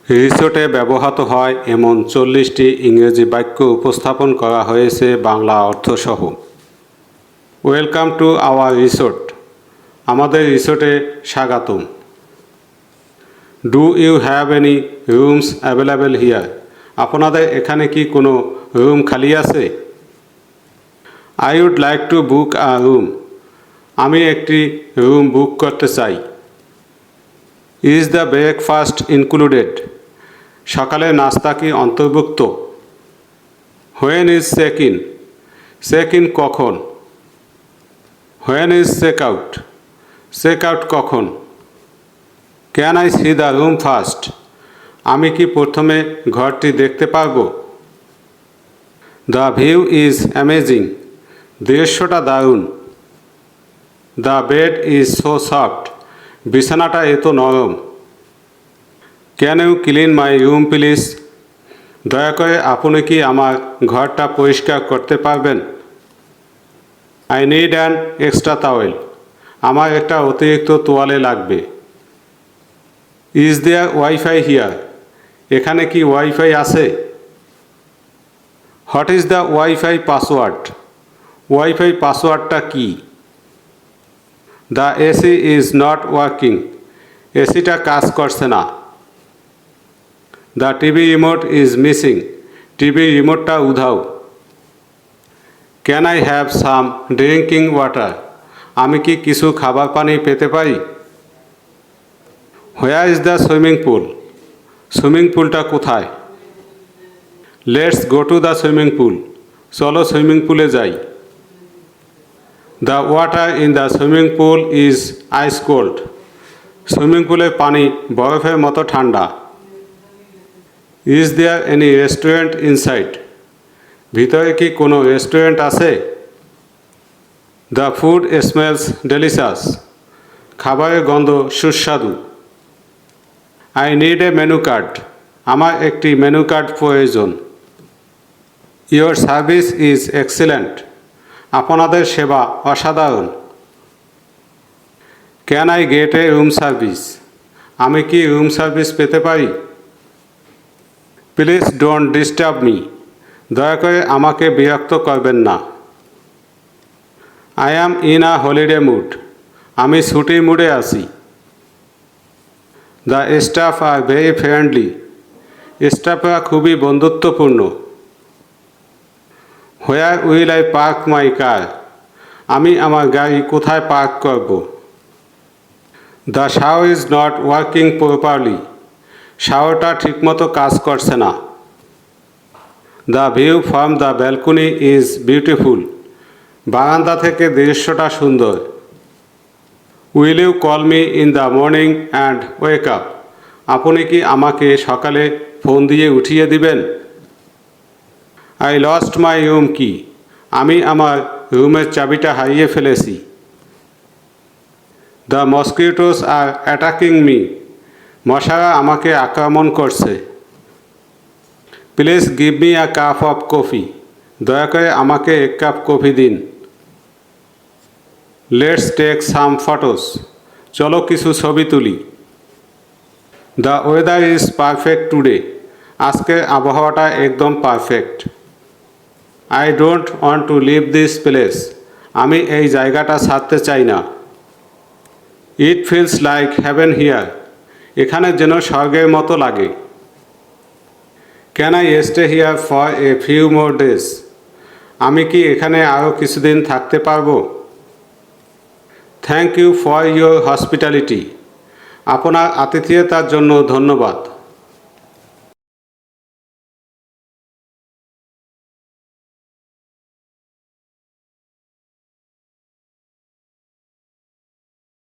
রিসোর্টে ব্যবহৃত হয় এমন 40টি ইংরেজি বাক্য উপস্থাপন করা হয়েছে বাংলা অর্থসহ। ওয়েলকাম টু আওয়ার রিসোর্ট, আমাদের রিসোর্টে স্বাগতম। Do you have any rooms available here, আপনাদের এখানে কি কোনো রুম খালি আছে? I would like to book a room, আমি একটি রুম বুক করতে চাই। ইজ দ্য ব্রেকফাস্ট ইনক্লুডেড, সকালের নাস্তা কি অন্তর্ভুক্ত? When is check in, check in কখন? When is check out, check out কখন? Can I see the room first, আমি কি প্রথমে ঘরটি দেখতে পারবো? দ্য ভিউ ইজ অ্যামেজিং, দৃশ্যটা দারুণ। The bed is so soft, বিছানাটা এত নরম। Can you clean my room please, দয়া করে আপনি কি আমার ঘরটা পরিষ্কার করতে পারবেন? I need an extra towel, আমার একটা অতিরিক্ত তোয়ালে লাগবে। ইজ দেয়ার ওয়াইফাই হিয়ার, এখানে কি ওয়াইফাই আছে? What is the wifi password, wifi পাসওয়ার্ডটা কি? The AC is not working, এসিটা কাজ করছে না। The TV remote is missing, TV রিমোটটা উধাও। Can I have some drinking water, আমি কি কিছু খাবার পানি পেতে পারি? Where is the swimming pool, swimming পুলটা কোথায়? Let's go to the swimming pool, চলো সুইমিং পুলে যাই। The water in the swimming pool is ice cold, swimming পুলের পানি বরফের মতো ঠান্ডা। Is there any restaurant inside, ভিতরে কি কোনো রেস্টুরেন্ট আছে? দ্য ফুড স্মেলস ডেলিশাস, খাবারের গন্ধ সুস্বাদু। I need a menu card, আমার একটি মেনু কার্ড প্রয়োজন। ইয়োর সার্ভিস ইজ এক্সিলেন্ট, আপনাদের সেবা অসাধারণ। Can I get A room service, আমি কি রুম সার্ভিস পেতে পারি? প্লিজ ডোন্ট ডিস্টার্ব মি, দয়া করে আমাকে বিরক্ত করবেন না। I am in a holiday mood, আমি ছুটির মুডে আছি। The staff are very friendly, স্টাফরা খুবই বন্ধুত্বপূর্ণ। Where will I park my car, আমি আমার গাড়ি কোথায় পার্ক করব? The shower is not working properly, শাওয়ারটা ঠিকমতো কাজ করছে না। The view from the balcony is beautiful, বারান্দা থেকে দৃশ্যটা সুন্দর। Will you call me in the morning and wake up, আপনি কি আমাকে সকালে ফোন দিয়ে উঠিয়ে দিবেন? আই লস্ট মাই রুম কি, আমি আমার রুমের চাবিটা হারিয়ে ফেলেছি। The mosquitoes are attacking me, মশারা আমাকে আক্রমণ করছে। Please give me a cup of coffee, দয়া করে আমাকে এক কাপ কফি দিন। লেটস টেক সাম ফটোস, চলো কিছু ছবি তুলি। The weather is perfect today, আজকের আবহাওয়াটা একদম perfect. I don't want to leave this place, আমি এই জায়গাটা ছাড়তে চাই না। It feels like heaven here, এখানে যেন স্বর্গের মতো লাগে। Can I stay here for a few more days, আমি কি এখানে আরও কিছুদিন থাকতে পারবো? Thank you for your hospitality, আপনার আতিথেয়তার জন্য ধন্যবাদ।